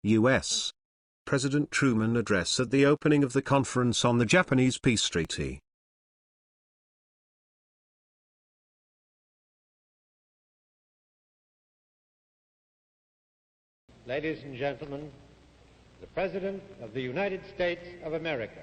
U.S. President Truman address at the opening of the Conference on the Japanese Peace Treaty. Ladies and gentlemen, the President of the United States of America.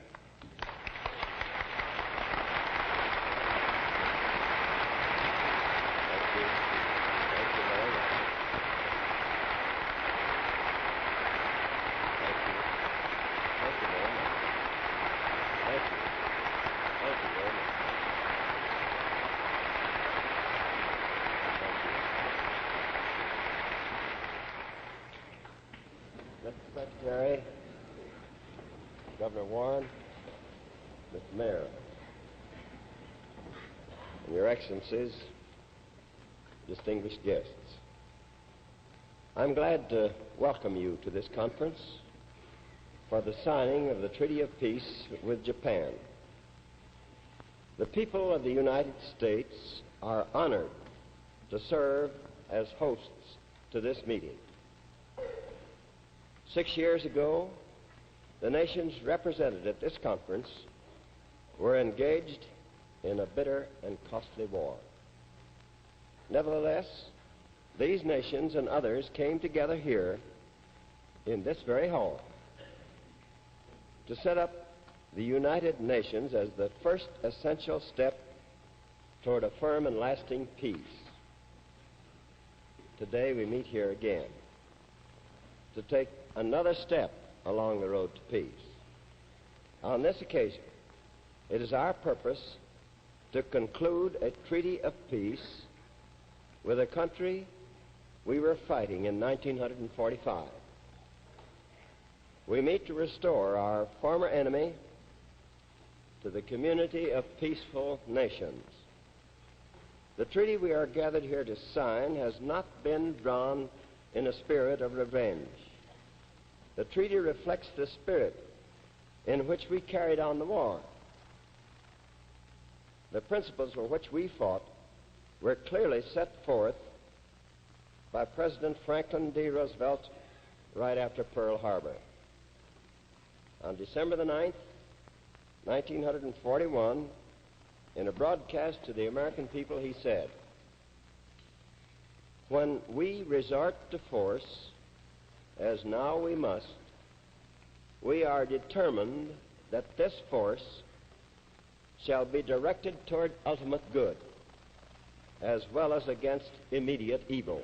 Mr. Secretary, Governor Warren, Mr. Mayor, and Your Excellencies, distinguished guests, I'm glad to welcome you to this conference for the signing of the Treaty of Peace with Japan. The people of the United States are honored to serve as hosts to this meeting. 6 years ago, the nations represented at this conference were engaged in a bitter and costly war. Nevertheless, these nations and others came together here in this very hall to set up the United Nations as the first essential step toward a firm and lasting peace. Today we meet here again to take another step along the road to peace. On this occasion, it is our purpose to conclude a treaty of peace with a country we were fighting in 1945. We meet to restore our former enemy to the community of peaceful nations. The treaty we are gathered here to sign has not been drawn in a spirit of revenge. The treaty reflects the spirit in which we carried on the war. The principles for which we fought were clearly set forth by President Franklin D. Roosevelt right after Pearl Harbor. On December the 9th, 1941, in a broadcast to the American people, he said, "When we resort to force, as now we must, we are determined that this force shall be directed toward ultimate good, as well as against immediate evil.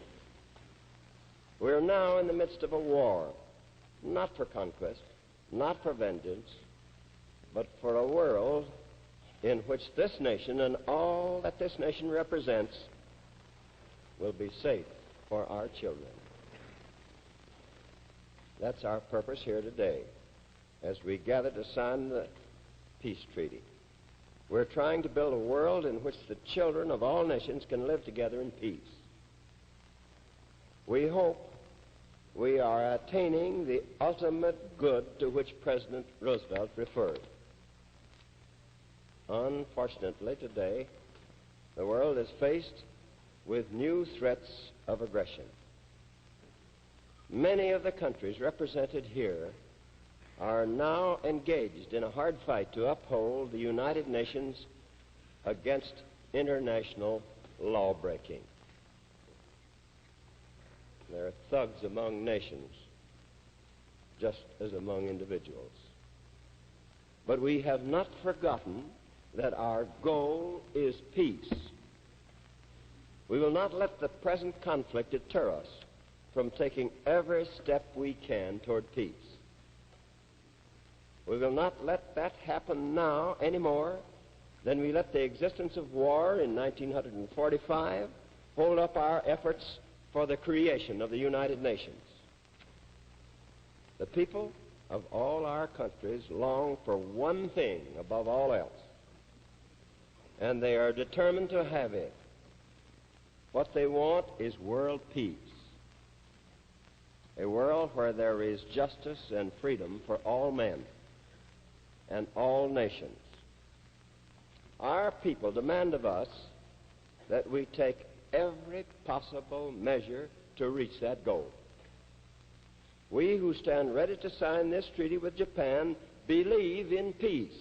We are now in the midst of a war, not for conquest, not for vengeance, but for a world in which this nation and all that this nation represents will be safe for our children." That's our purpose here today as we gather to sign the peace treaty. We're trying to build a world in which the children of all nations can live together in peace. We hope we are attaining the ultimate good to which President Roosevelt referred. Unfortunately, today, the world is faced with new threats of aggression. Many of the countries represented here are now engaged in a hard fight to uphold the United Nations against international law-breaking. There are thugs among nations, just as among individuals. But we have not forgotten that our goal is peace. We will not let the present conflict deter us from taking every step we can toward peace. We will not let that happen now any more than we let the existence of war in 1945 hold up our efforts for the creation of the United Nations. The people of all our countries long for one thing above all else, and they are determined to have it. What they want is world peace, a world where there is justice and freedom for all men and all nations. Our people demand of us that we take every possible measure to reach that goal. we who stand ready to sign this treaty with Japan believe in peace.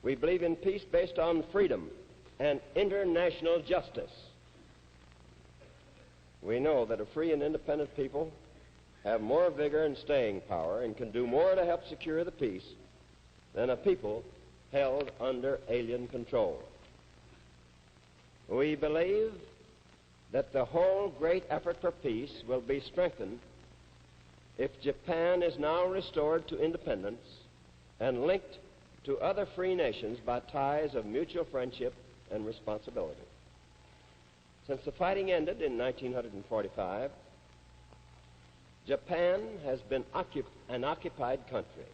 We believe in peace based on freedom and international justice. We know that a free and independent people have more vigor and staying power and can do more to help secure the peace than a people held under alien control. We believe that the whole great effort for peace will be strengthened if Japan is now restored to independence and linked to other free nations by ties of mutual friendship and responsibility. Since the fighting ended in 1945, Japan has been an occupied country.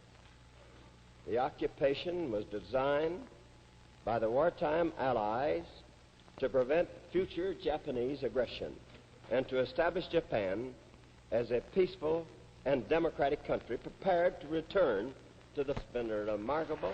The occupation was designed by the wartime Allies to prevent future Japanese aggression and to establish Japan as a peaceful and democratic country prepared to return to the remarkable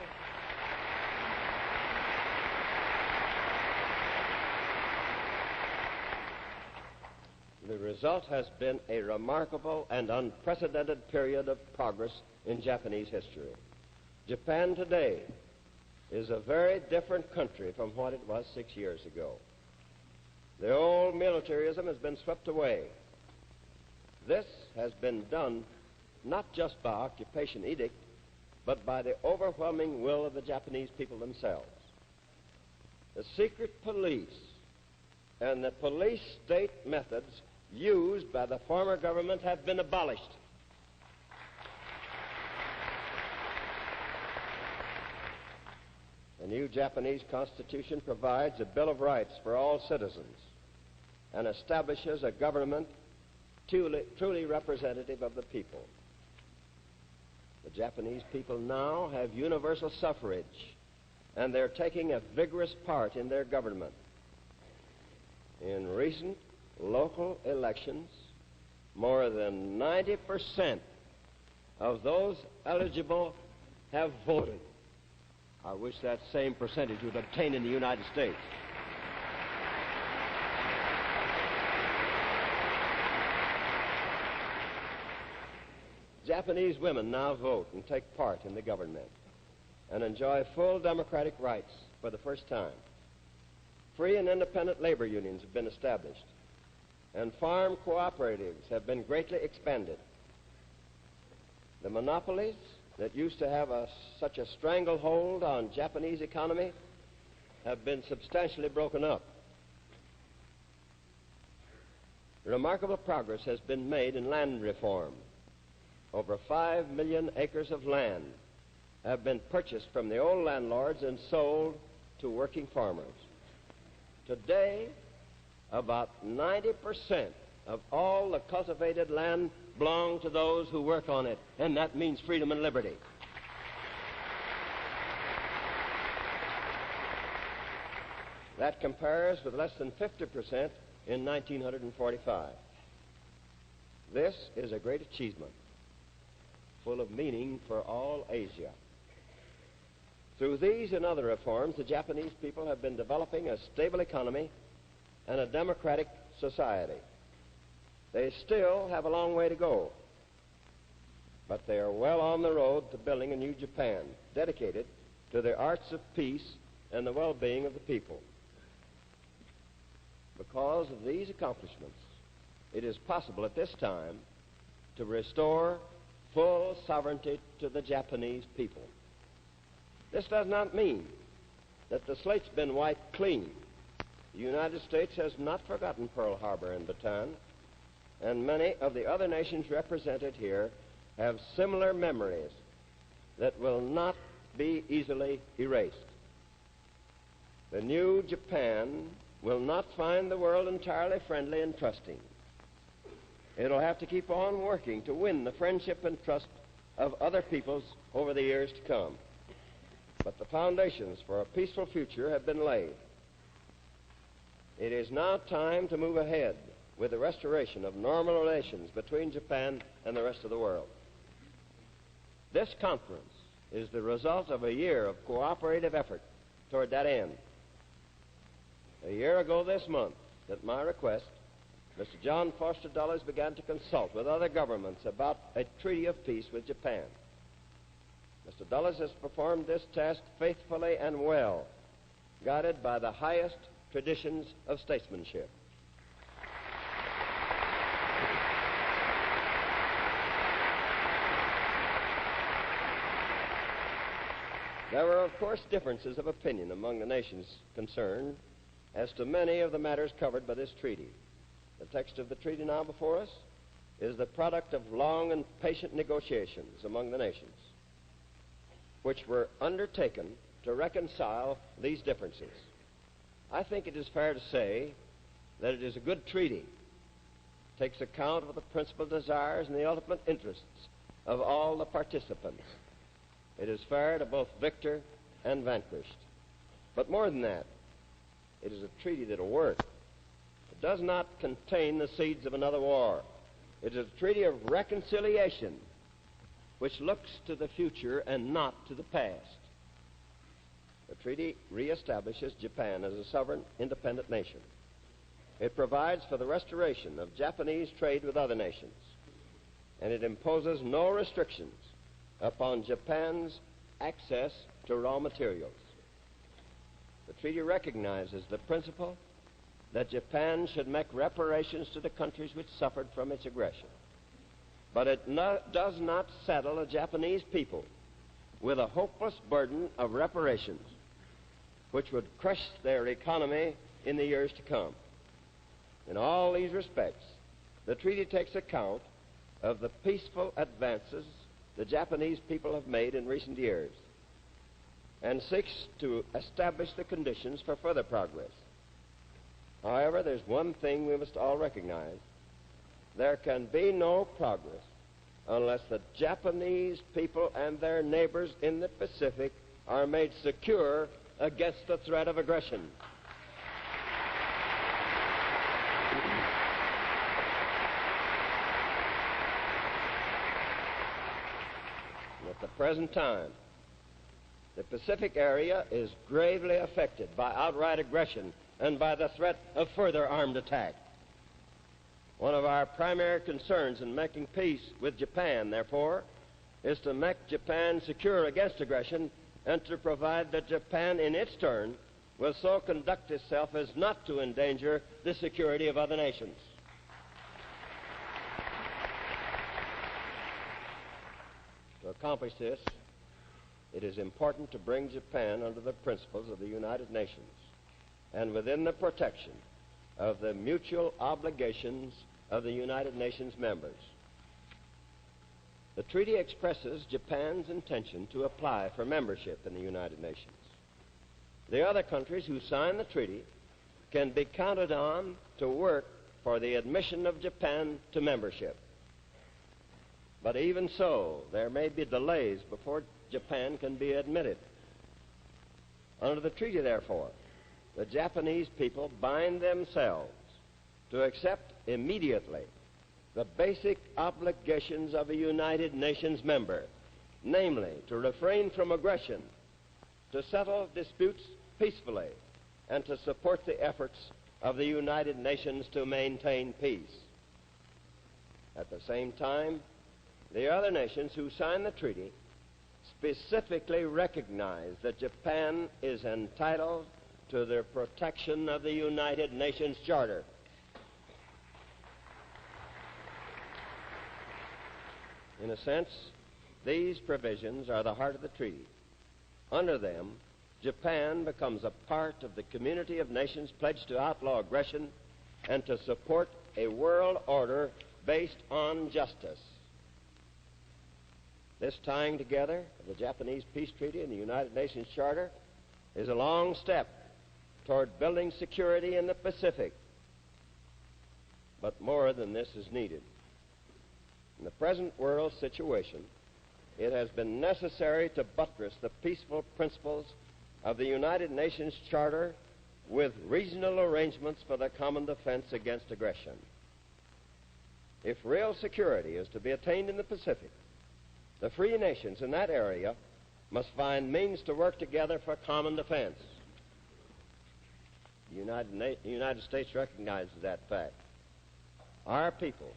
The result has been a remarkable and unprecedented period of progress in Japanese history. Japan today is a very different country from what it was 6 years ago. The old militarism has been swept away. This has been done not just by occupation edict, but by the overwhelming will of the Japanese people themselves. The secret police and the police state methods used by the former government have been abolished. The new Japanese Constitution provides a Bill of Rights for all citizens and establishes a government truly representative of the people. The Japanese people now have universal suffrage, and they're taking a vigorous part in their government. In recent local elections, more than 90% of those eligible have voted. I wish that same percentage would obtain in the United States. Japanese women now vote and take part in the government and enjoy full democratic rights for the first time. Free and independent labor unions have been established, and farm cooperatives have been greatly expanded. The monopolies that used to have such a stranglehold on Japanese economy have been substantially broken up. Remarkable progress has been made in land reform. Over 5 million acres of land have been purchased from the old landlords and sold to working farmers. Today, about 90% of all the cultivated land belong to those who work on it, and that means freedom and liberty. That compares with less than 50% in 1945. This is a great achievement, full of meaning for all Asia. Through these and other reforms, the Japanese people have been developing a stable economy and a democratic society. They still have a long way to go, but they are well on the road to building a new Japan, dedicated to the arts of peace and the well-being of the people. Because of these accomplishments, it is possible at this time to restore full sovereignty to the Japanese people. This does not mean that the slate's been wiped clean. The United States has not forgotten Pearl Harbor and Bataan, and many of the other nations represented here have similar memories that will not be easily erased. The new Japan will not find the world entirely friendly and trusting. It'll have to keep on working to win the friendship and trust of other peoples over the years to come. But the foundations for a peaceful future have been laid. It is now time to move ahead with the restoration of normal relations between Japan and the rest of the world. This conference is the result of a year of cooperative effort toward that end. A year ago this month, at my request, Mr. John Foster Dulles began to consult with other governments about a treaty of peace with Japan. Mr. Dulles has performed this task faithfully and well, guided by the highest traditions of statesmanship. There were, of course, differences of opinion among the nations concerned as to many of the matters covered by this treaty. The text of the treaty now before us is the product of long and patient negotiations among the nations, which were undertaken to reconcile these differences. I think it is fair to say that it is a good treaty. It takes account of the principal desires and the ultimate interests of all the participants. It is fair to both victor and vanquished. But more than that, it is a treaty that will work. It does not contain the seeds of another war. It is a treaty of reconciliation which looks to the future and not to the past. The treaty reestablishes Japan as a sovereign, independent nation. It provides for the restoration of Japanese trade with other nations, and it imposes no restrictions upon Japan's access to raw materials. The treaty recognizes the principle that Japan should make reparations to the countries which suffered from its aggression. But it does not saddle the Japanese people with a hopeless burden of reparations, which would crush their economy in the years to come. In all these respects, the treaty takes account of the peaceful advances the Japanese people have made in recent years and seeks to establish the conditions for further progress. However, there's one thing we must all recognize. There can be no progress unless the Japanese people and their neighbors in the Pacific are made secure against the threat of aggression. At the present time, the Pacific area is gravely affected by outright aggression and by the threat of further armed attack. One of our primary concerns in making peace with Japan, therefore, is to make Japan secure against aggression and to provide that Japan, in its turn, will so conduct itself as not to endanger the security of other nations. To accomplish this, it is important to bring Japan under the principles of the United Nations and within the protection of the mutual obligations of the United Nations members. The treaty expresses Japan's intention to apply for membership in the United Nations. The other countries who sign the treaty can be counted on to work for the admission of Japan to membership. But even so, there may be delays before Japan can be admitted. Under the treaty, therefore, the Japanese people bind themselves to accept immediately the basic obligations of a United Nations member, namely, to refrain from aggression, to settle disputes peacefully, and to support the efforts of the United Nations to maintain peace. At the same time, the other nations who sign the treaty specifically recognize that Japan is entitled to the protection of the United Nations Charter. In a sense, these provisions are the heart of the treaty. Under them, Japan becomes a part of the community of nations pledged to outlaw aggression and to support a world order based on justice. This tying together of the Japanese Peace Treaty and the United Nations Charter is a long step toward building security in the Pacific. But more than this is needed. In the present world situation, it has been necessary to buttress the peaceful principles of the United Nations Charter with regional arrangements for the common defense against aggression. If real security is to be attained in the Pacific, the free nations in that area must find means to work together for common defense. The United States recognizes that fact. Our people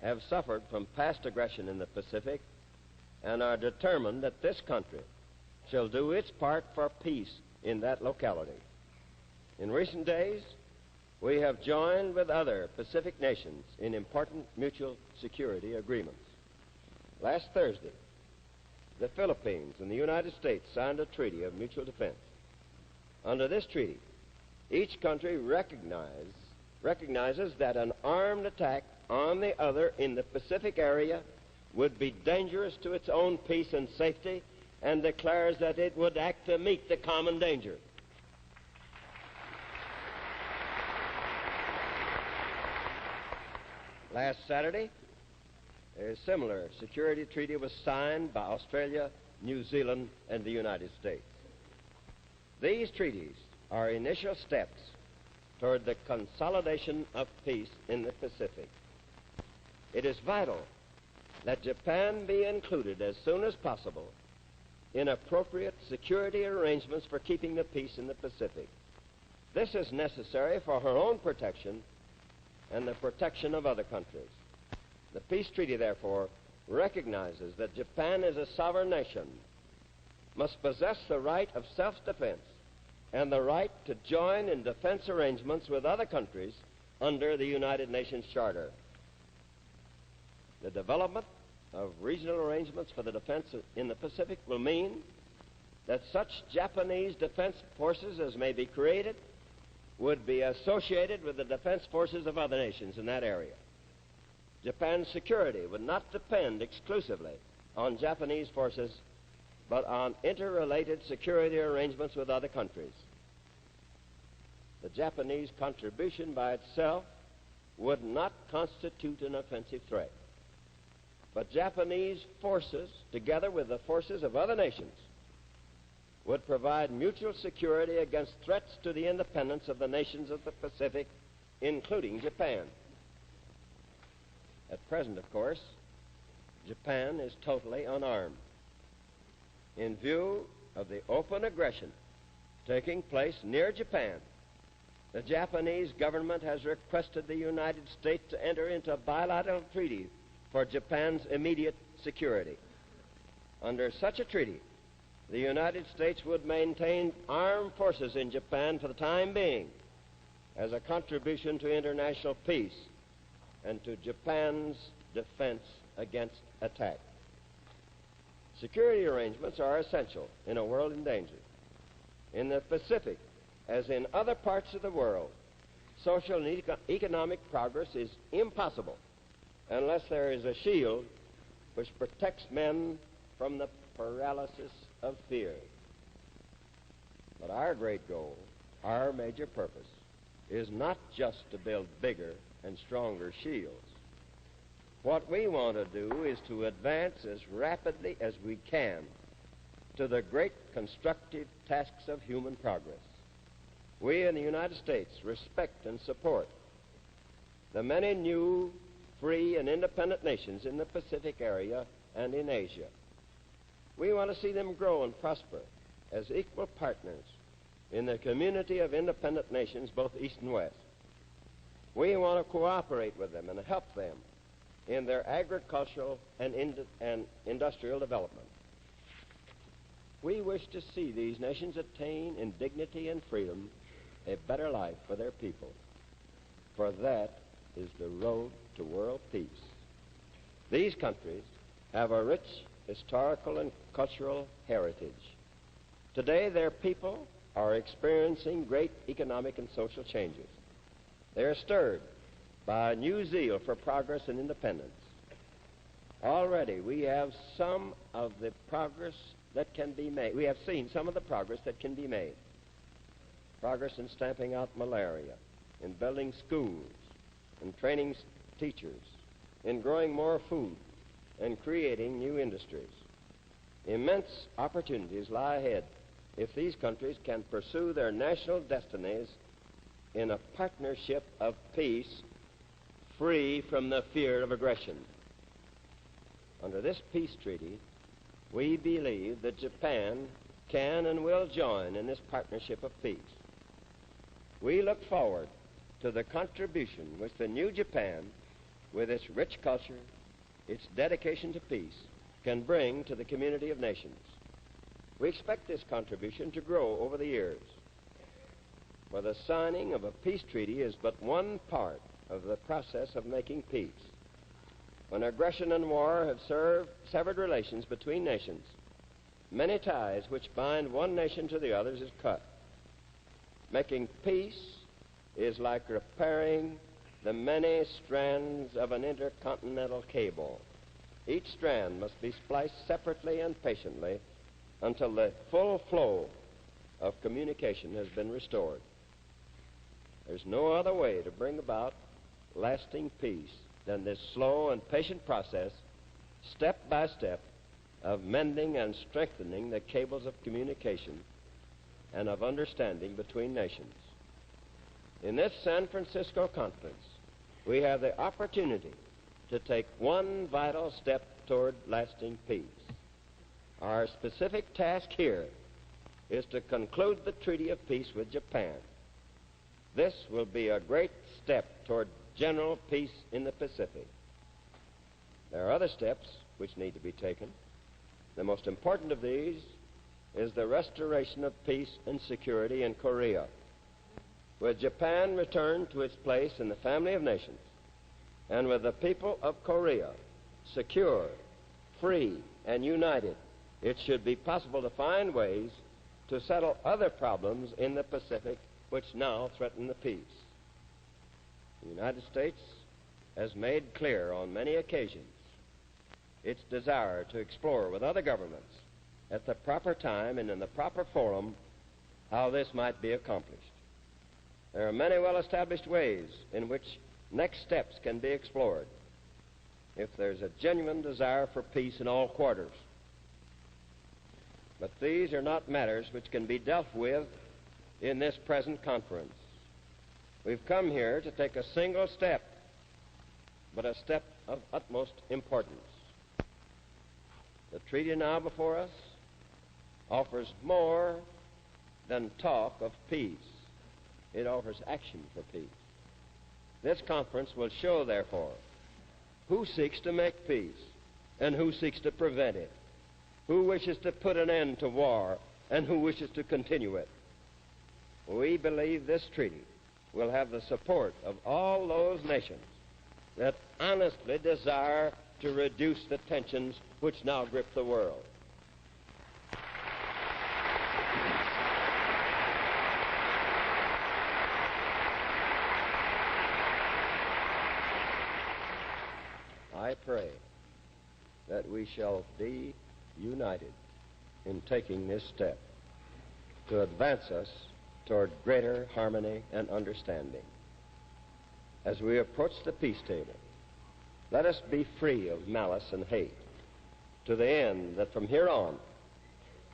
have suffered from past aggression in the Pacific and are determined that this country shall do its part for peace in that locality. In recent days, we have joined with other Pacific nations in important mutual security agreements. Last Thursday, the Philippines and the United States signed a treaty of mutual defense. Under this treaty, each country recognizes that an armed attack on the other in the Pacific area would be dangerous to its own peace and safety, and declares that it would act to meet the common danger. Last Saturday, a similar security treaty was signed by Australia, New Zealand, and the United States. These treaties are initial steps toward the consolidation of peace in the Pacific. It is vital that Japan be included as soon as possible in appropriate security arrangements for keeping the peace in the Pacific. This is necessary for her own protection and the protection of other countries. The peace treaty, therefore, recognizes that Japan as a sovereign nation must possess the right of self-defense and the right to join in defense arrangements with other countries under the United Nations Charter. The development of regional arrangements for the defense in the Pacific will mean that such Japanese defense forces as may be created would be associated with the defense forces of other nations in that area. Japan's security would not depend exclusively on Japanese forces, but on interrelated security arrangements with other countries. The Japanese contribution by itself would not constitute an offensive threat, but Japanese forces, together with the forces of other nations, would provide mutual security against threats to the independence of the nations of the Pacific, including Japan. At present, of course, Japan is totally unarmed. In view of the open aggression taking place near Japan, the Japanese government has requested the United States to enter into a bilateral treaty for Japan's immediate security. Under such a treaty, the United States would maintain armed forces in Japan for the time being as a contribution to international peace and to Japan's defense against attack. Security arrangements are essential in a world in danger. In the Pacific, as in other parts of the world, social and economic progress is impossible unless there is a shield which protects men from the paralysis of fear. But our great goal, our major purpose, is not just to build bigger and stronger shields. What we want to do is to advance as rapidly as we can to the great constructive tasks of human progress. We in the United States respect and support the many new, free, and independent nations in the Pacific area and in Asia. We want to see them grow and prosper as equal partners in the community of independent nations, both East and West. We want to cooperate with them and help them in their agricultural and industrial development. We wish to see these nations attain in dignity and freedom a better life for their people, for that is the road to world peace. These countries have a rich historical and cultural heritage. Today, their people are experiencing great economic and social changes. They are stirred by a new zeal for progress and independence. Already, we have some of the progress that can be made. We have seen some of the progress that can be made. Progress in stamping out malaria, in building schools, in training teachers, in growing more food, and creating new industries. Immense opportunities lie ahead if these countries can pursue their national destinies in a partnership of peace, free from the fear of aggression. Under this peace treaty, we believe that Japan can and will join in this partnership of peace. We look forward to the contribution which the new Japan with its rich culture, its dedication to peace, can bring to the community of nations. We expect this contribution to grow over the years, for the signing of a peace treaty is but one part of the process of making peace. When aggression and war have severed relations between nations, many ties which bind one nation to the others is cut. Making peace is like repairing the many strands of an intercontinental cable. Each strand must be spliced separately and patiently until the full flow of communication has been restored. There's no other way to bring about lasting peace than this slow and patient process, step by step, of mending and strengthening the cables of communication and of understanding between nations. In this San Francisco conference, we have the opportunity to take one vital step toward lasting peace. Our specific task here is to conclude the Treaty of Peace with Japan. This will be a great step toward general peace in the Pacific. There are other steps which need to be taken. The most important of these is the restoration of peace and security in Korea. With Japan returned to its place in the family of nations, and with the people of Korea secure, free, and united, it should be possible to find ways to settle other problems in the Pacific which now threaten the peace. The United States has made clear on many occasions its desire to explore with other governments at the proper time and in the proper forum how this might be accomplished. There are many well-established ways in which next steps can be explored if there's a genuine desire for peace in all quarters. But these are not matters which can be dealt with in this present conference. We've come here to take a single step, but a step of utmost importance. The treaty now before us offers more than talk of peace. It offers action for peace. This conference will show, therefore, who seeks to make peace and who seeks to prevent it, who wishes to put an end to war and who wishes to continue it. We believe this treaty will have the support of all those nations that honestly desire to reduce the tensions which now grip the world. I pray that we shall be united in taking this step to advance us toward greater harmony and understanding. As we approach the peace table, let us be free of malice and hate, to the end that from here on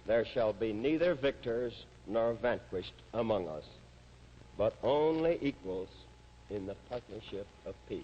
there shall be neither victors nor vanquished among us, but only equals in the partnership of peace.